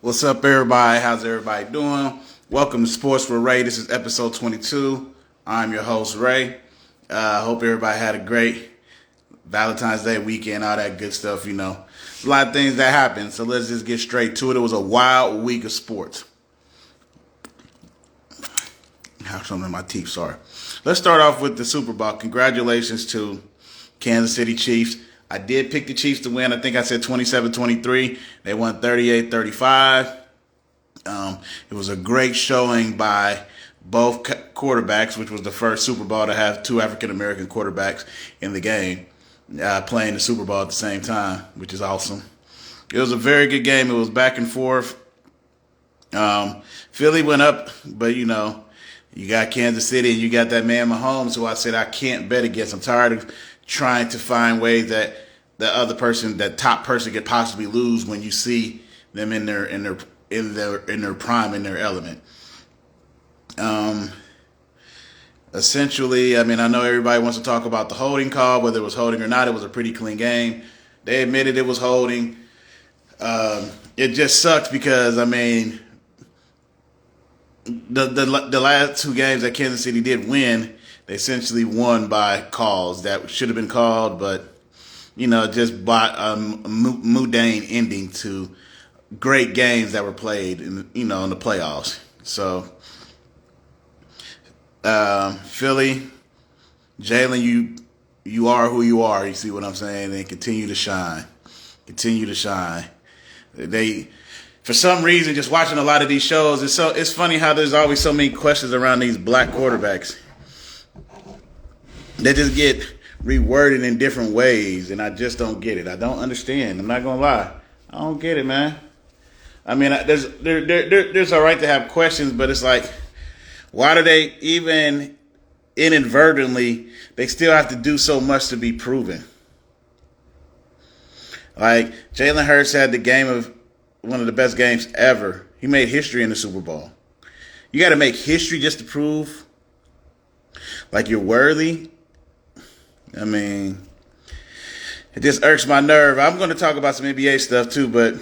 What's up, everybody? How's everybody doing? Welcome to Sports with Ray. This is episode 22. I'm your host, Ray. Hope everybody had a great Valentine's Day weekend, all that good stuff, you know. There's a lot of things that happened, so let's just get straight to it. It was a wild week of sports. I have something in my teeth, sorry. Let's start off with the Super Bowl. Congratulations to Kansas City Chiefs. I did pick the Chiefs to win. I think I said 27-23. They won 38-35. It was a great showing by both quarterbacks, which was the first Super Bowl to have two African-American quarterbacks in the game playing the Super Bowl at the same time, which is awesome. It was a very good game. It was back and forth. Philly went up, but, you know, you got Kansas City and you got that man Mahomes, who I said I can't bet against. I'm tired of trying to find ways that the other person, that top person, could possibly lose when you see them in their prime, in their element. Essentially, I mean, I know everybody wants to talk about the holding call, whether it was holding or not. It was a pretty clean game. They admitted it was holding. It just sucks because, I mean, the last two games that Kansas City did win, they essentially won by calls that should have been called, but, you know, just by a mundane ending to great games that were played in the playoffs. So, Philly, Jalen, you are who you are. You see what I'm saying? And continue to shine. Continue to shine. For some reason, just watching a lot of these shows, it's funny how there's always so many questions around these black quarterbacks. They just get reworded in different ways, and I just don't get it. I don't understand. I'm not gonna lie. I don't get it, man. I mean, there's a right to have questions, but it's like, why do they even inadvertently, they still have to do so much to be proven? Like, Jalen Hurts had one of the best games ever. He made history in the Super Bowl. You got to make history just to prove like you're worthy. I mean, it just irks my nerve. I'm going to talk about some NBA stuff too, but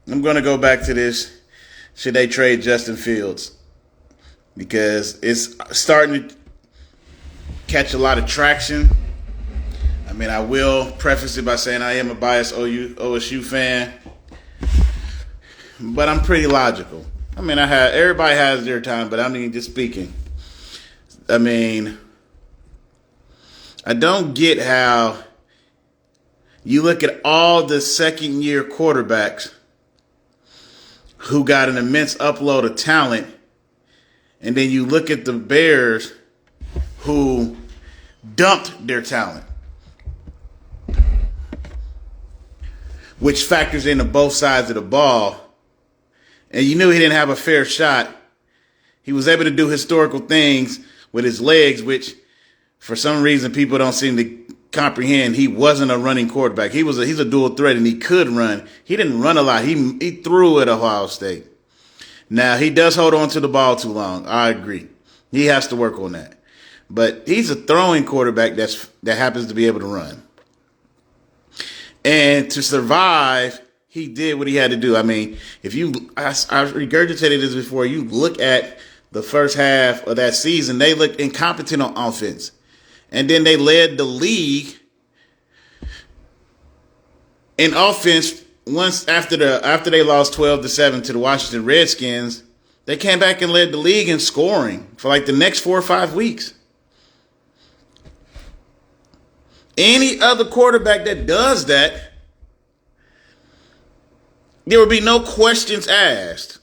I'm going to go back to this. Should they trade Justin Fields? Because it's starting to catch a lot of traction. I mean, I will preface it by saying I am a biased OSU fan, but I'm pretty logical. I mean, everybody has their time, but I mean, just speaking. I mean, I don't get how you look at all the second-year quarterbacks who got an immense upload of talent, and then you look at the Bears who dumped their talent, which factors into both sides of the ball. And you knew he didn't have a fair shot. He was able to do historical things with his legs, which for some reason people don't seem to comprehend. He wasn't a running quarterback. He's a dual threat, and he could run. He didn't run a lot. He threw at Ohio State. Now, he does hold on to the ball too long. I agree. He has to work on that. But he's a throwing quarterback that happens to be able to run. And to survive, he did what he had to do. I mean, I regurgitated this before. You look at the first half of that season, they looked incompetent on offense. And then they led the league in offense once after they lost 12-7 to the Washington Redskins. They came back and led the league in scoring for like the next 4 or 5 weeks. Any other quarterback that does that, there would be no questions asked.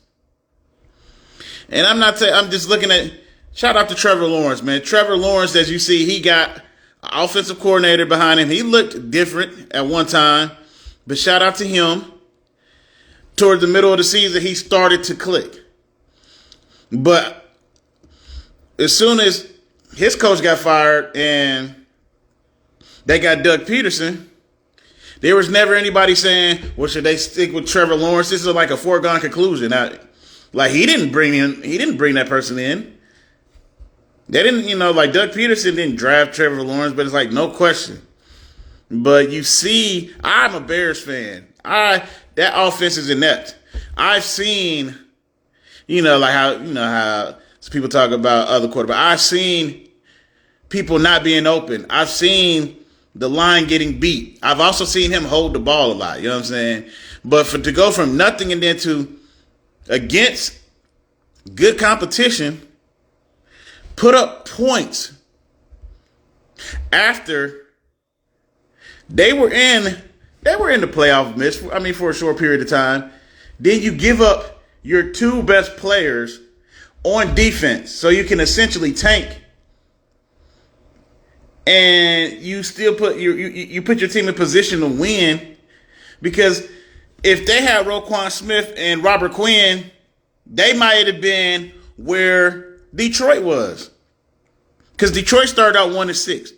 And I'm just looking at, shout out to Trevor Lawrence, man. Trevor Lawrence, as you see, he got an offensive coordinator behind him. He looked different at one time, but shout out to him. Toward the middle of the season, he started to click. But as soon as his coach got fired and they got Doug Peterson, there was never anybody saying, well, should they stick with Trevor Lawrence? This is like a foregone conclusion. Like, he didn't bring that person in. They didn't, like Doug Peterson didn't draft Trevor Lawrence, but it's like no question. But you see, I'm a Bears fan. That offense is inept. I've seen, like how some people talk about other quarterbacks. I've seen people not being open. I've seen the line getting beat. I've also seen him hold the ball a lot. You know what I'm saying? But to go from nothing and then to against good competition, put up points after they were in the playoff mix. I mean, for a short period of time. Then you give up your two best players on defense, so you can essentially tank, and you still put you put your team in position to win. Because if they had Roquan Smith and Robert Quinn, they might have been where Detroit was. Because Detroit started out 1-6.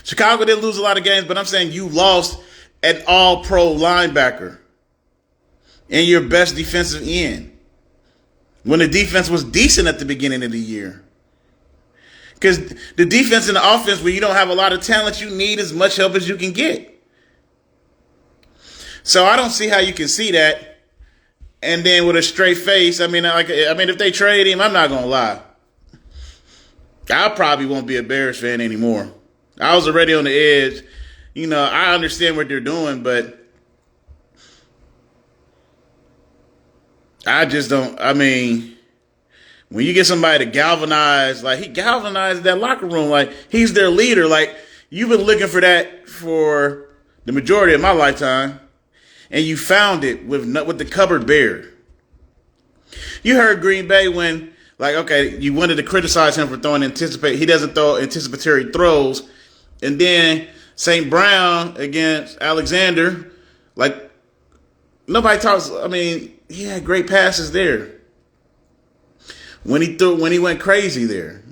Chicago didn't lose a lot of games, but I'm saying you lost an all-pro linebacker and your best defensive end when the defense was decent at the beginning of the year. Because the defense and the offense, when you don't have a lot of talent, you need as much help as you can get. So I don't see how you can see that and then with a straight face. I mean, if they trade him, I'm not gonna lie, I probably won't be a Bears fan anymore. I was already on the edge. I understand what they're doing, but I just don't. I mean, when you get somebody to galvanize, like he galvanized that locker room, like he's their leader. Like you've been looking for that for the majority of my lifetime, and you found it with the cupboard bare. You heard Green Bay when, you wanted to criticize him for he doesn't throw anticipatory throws. And then St. Brown against Alexander, nobody talks. I mean, he had great passes there. When he went crazy there,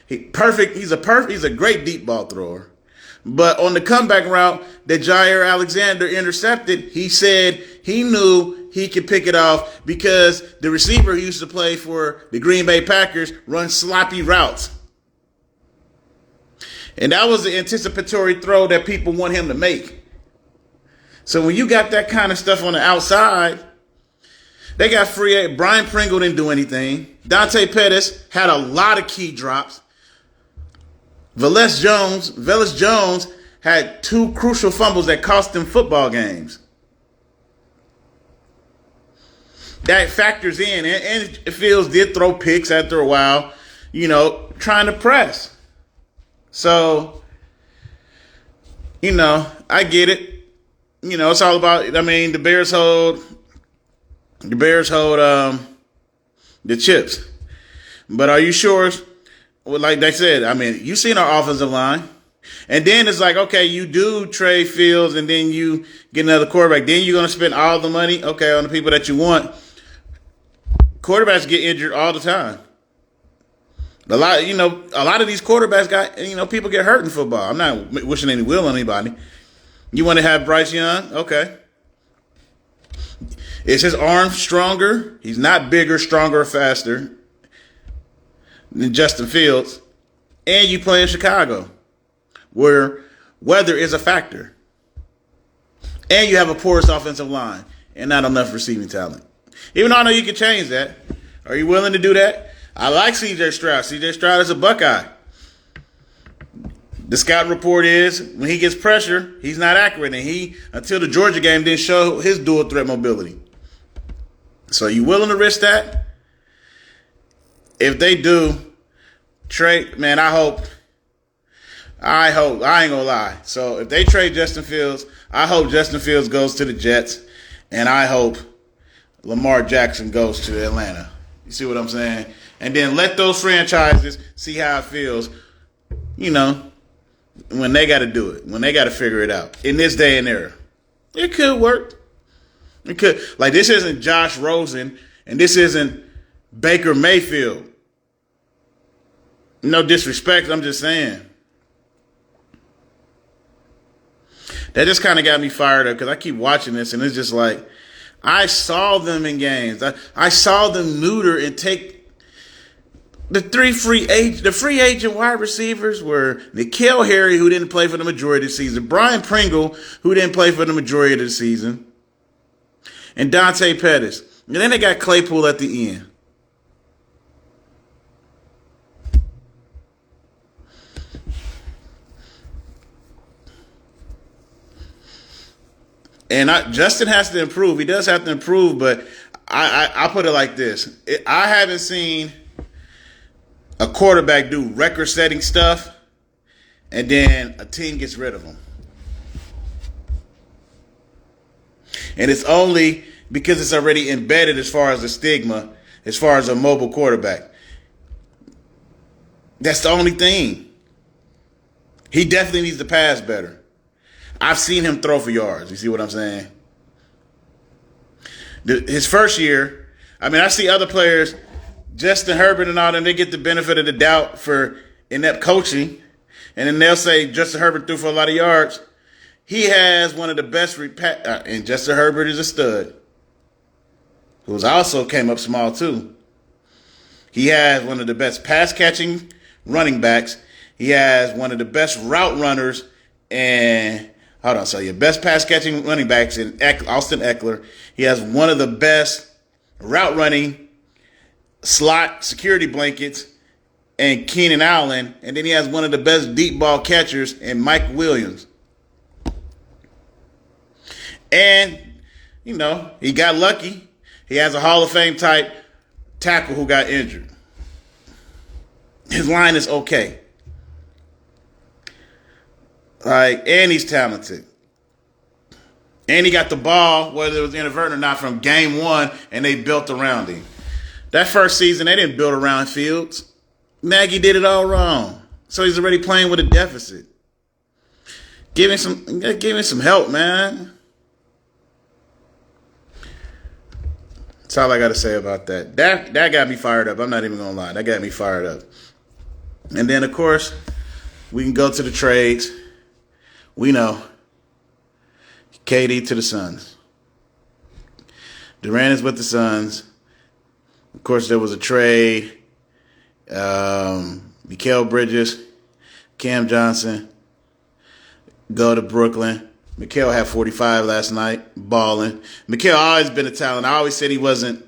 he's a great deep ball thrower. But on the comeback route that Jair Alexander intercepted, he said he knew he could pick it off because the receiver who used to play for the Green Bay Packers runs sloppy routes. And that was the anticipatory throw that people want him to make. So when you got that kind of stuff on the outside, they got free. Brian Pringle didn't do anything. Dante Pettis had a lot of key drops. Velus Jones had two crucial fumbles that cost them football games. That factors in. And Fields did throw picks after a while, trying to press. So, I get it. It's all about, the Bears hold the chips. But are you sure? Well, like they said, you've seen our offensive line. And then it's like, okay, you do trade Fields and then you get another quarterback. Then you're going to spend all the money, on the people that you want. Quarterbacks get injured all the time. A lot of these quarterbacks people get hurt in football. I'm not wishing any will on anybody. You want to have Bryce Young? Okay. Is his arm stronger? He's not bigger, stronger, or faster than Justin Fields. And you play in Chicago, where weather is a factor. And you have a porous offensive line and not enough receiving talent. Even though I know you can change that. Are you willing to do that? I like C.J. Stroud. C.J. Stroud is a Buckeye. The scout report is when he gets pressure, he's not accurate. And until the Georgia game, didn't show his dual threat mobility. So you willing to risk that? If they do, trade, man, I hope, I ain't gonna lie. So if they trade Justin Fields, I hope Justin Fields goes to the Jets. And I hope Lamar Jackson goes to Atlanta. You see what I'm saying? And then let those franchises see how it feels, when they got to do it, when they got to figure it out. In this day and era, it could work. It could. This isn't Josh Rosen, and this isn't Baker Mayfield. No disrespect, I'm just saying. That just kind of got me fired up because I keep watching this, and it's just like, I saw them in games. I saw them neuter and take the free agent wide receivers were N'Keal Harry, who didn't play for the majority of the season, Brian Pringle, who didn't play for the majority of the season, and Dante Pettis. And then they got Claypool at the end. And Justin has to improve. He does have to improve, but I put it like this. I haven't seen a quarterback do record-setting stuff and then a team gets rid of him. And it's only because it's already embedded as far as the stigma, as far as a mobile quarterback. That's the only thing. He definitely needs to pass better. I've seen him throw for yards. You see what I'm saying? His first year, I mean, I see other players, Justin Herbert and all them, they get the benefit of the doubt for inept coaching. And then they'll say Justin Herbert threw for a lot of yards. He has one of the best, and Justin Herbert is a stud, who's also came up small too. He has one of the best pass-catching running backs. He has one of the best route runners and best pass-catching running backs in Austin Eckler. He has one of the best route running slot security blankets and Keenan Allen. And then he has one of the best deep ball catchers in Mike Williams. And, he got lucky. He has a Hall of Fame type tackle who got injured. His line is okay. And he's talented. And he got the ball, whether it was inadvertent or not, from game one, and they built around him. That first season, they didn't build around Fields. Nagy did it all wrong. So he's already playing with a deficit. Give him some help, man. That's all I got to say about that. That got me fired up. I'm not even going to lie. That got me fired up. And then, of course, we can go to the trades. We know KD to the Suns. Durant is with the Suns. Of course, there was a trade. Mikal Bridges, Cam Johnson go to Brooklyn. Mikal had 45 last night, balling. Mikal always been a talent. I always said he wasn't.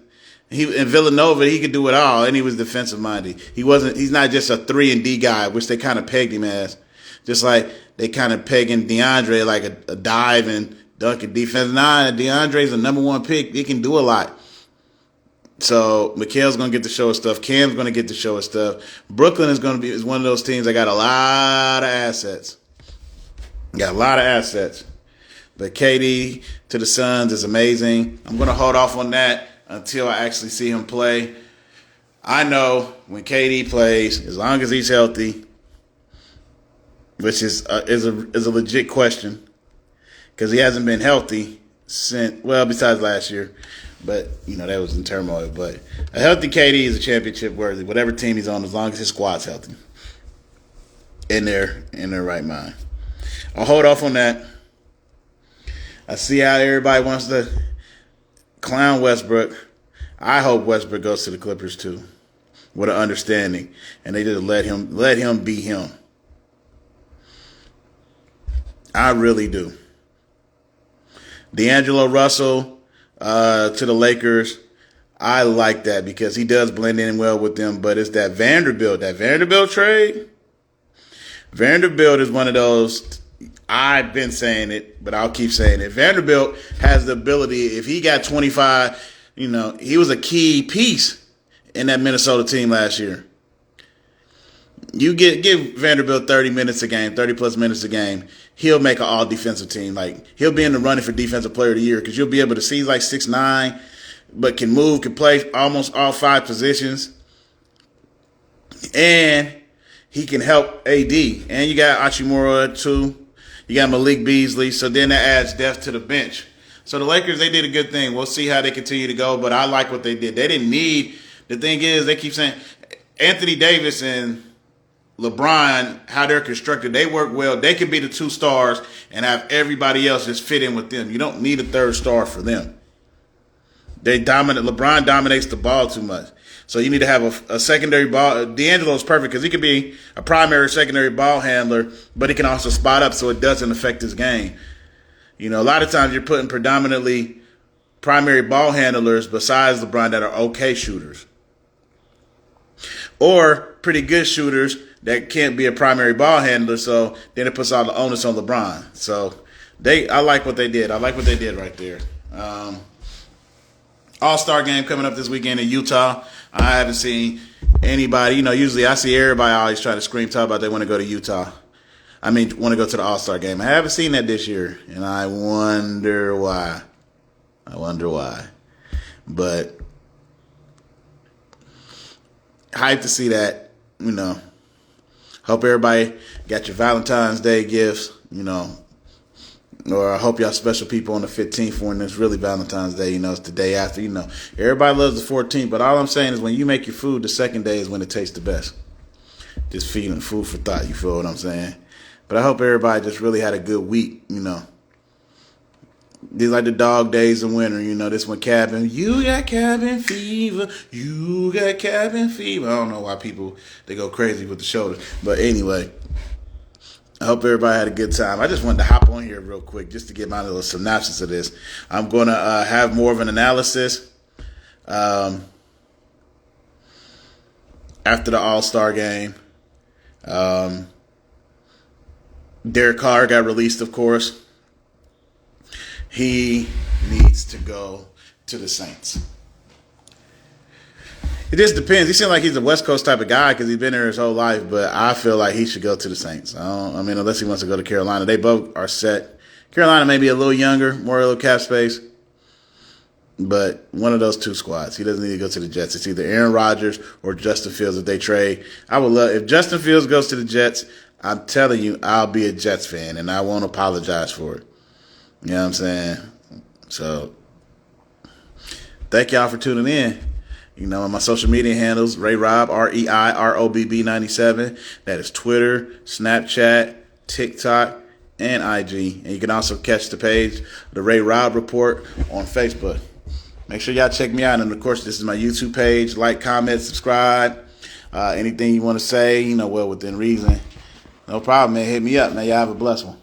In Villanova, he could do it all, and he was defensive minded. He's not just a 3-and-D guy, which they kind of pegged him as. Just like they kind of pegging DeAndre like a dive and dunk and defense. Nah, DeAndre's a number one pick. He can do a lot. So Mikal's gonna get to show his stuff. Cam's gonna get to show his stuff. Brooklyn is one of those teams that got a lot of assets. Got a lot of assets. But KD to the Suns is amazing. I'm going to hold off on that until I actually see him play. I know when KD plays, as long as he's healthy, which is a legit question, because he hasn't been healthy besides last year. But, that was in turmoil. But a healthy KD is a championship worthy, whatever team he's on, as long as his squad's healthy. In their right mind. I'll hold off on that. I see how everybody wants to clown Westbrook. I hope Westbrook goes to the Clippers too, with an understanding, and they just let him be him. I really do. D'Angelo Russell to the Lakers. I like that because he does blend in well with them, but it's that Vanderbilt trade. Vanderbilt is one of those. I've been saying it, but I'll keep saying it. Vanderbilt has the ability, if he got 25, he was a key piece in that Minnesota team last year. You give Vanderbilt 30 minutes a game, 30-plus minutes a game, he'll make an all-defensive team. Like, he'll be in the running for Defensive Player of the Year because you'll be able to see he's like 6'9", but can move, can play almost all 5 positions. And he can help AD. And you got Hachimura, too. You got Malik Beasley, so then that adds depth to the bench. So the Lakers, they did a good thing. We'll see how they continue to go, but I like what they did. They didn't need – the thing is, they keep saying Anthony Davis and LeBron, how they're constructed, they work well. They could be the 2 stars and have everybody else just fit in with them. You don't need a 3rd star for them. LeBron dominates the ball too much. So you need to have a secondary ball. D'Angelo's perfect because he can be a primary, secondary ball handler, but he can also spot up so it doesn't affect his game. A lot of times you're putting predominantly primary ball handlers besides LeBron that are okay shooters. Or pretty good shooters that can't be a primary ball handler, so then it puts all the onus on LeBron. So I like what they did. I like what they did right there. All-Star game coming up this weekend in Utah. I haven't seen anybody. Usually I see everybody always try to talk about they want to go to Utah. Want to go to the All-Star game. I haven't seen that this year, and I wonder why. But hyped to see that, Hope everybody got your Valentine's Day gifts, or I hope y'all special people on the 15th when it's really Valentine's Day, it's the day after, Everybody loves the 14th, but all I'm saying is when you make your food, the second day is when it tastes the best. Just feeding food for thought, you feel what I'm saying? But I hope everybody just really had a good week, These like the dog days of winter, this one cabin. You got cabin fever. You got cabin fever. I don't know why they go crazy with the shoulders. But anyway, I hope everybody had a good time. I just wanted to hop on here real quick just to get my little synopsis of this. I'm going to have more of an analysis after the All-Star game. Derek Carr got released, of course. He needs to go to the Saints. It just depends. He seems like he's a West Coast type of guy because he's been there his whole life, but I feel like he should go to the Saints. Unless he wants to go to Carolina. They both are set. Carolina may be a little younger, more a little cap space, but one of those two squads. He doesn't need to go to the Jets. It's either Aaron Rodgers or Justin Fields if they trade. I would love if Justin Fields goes to the Jets. I'm telling you, I'll be a Jets fan, and I won't apologize for it. You know what I'm saying? So, thank y'all for tuning in. On my social media handles, Ray Rob, REIROBB 97. That is Twitter, Snapchat, TikTok, and IG. And you can also catch the page, the Ray Rob Report, on Facebook. Make sure y'all check me out. And, of course, this is my YouTube page. Like, comment, subscribe. Anything you want to say, well within reason. No problem, man. Hit me up. Now, y'all have a blessed one.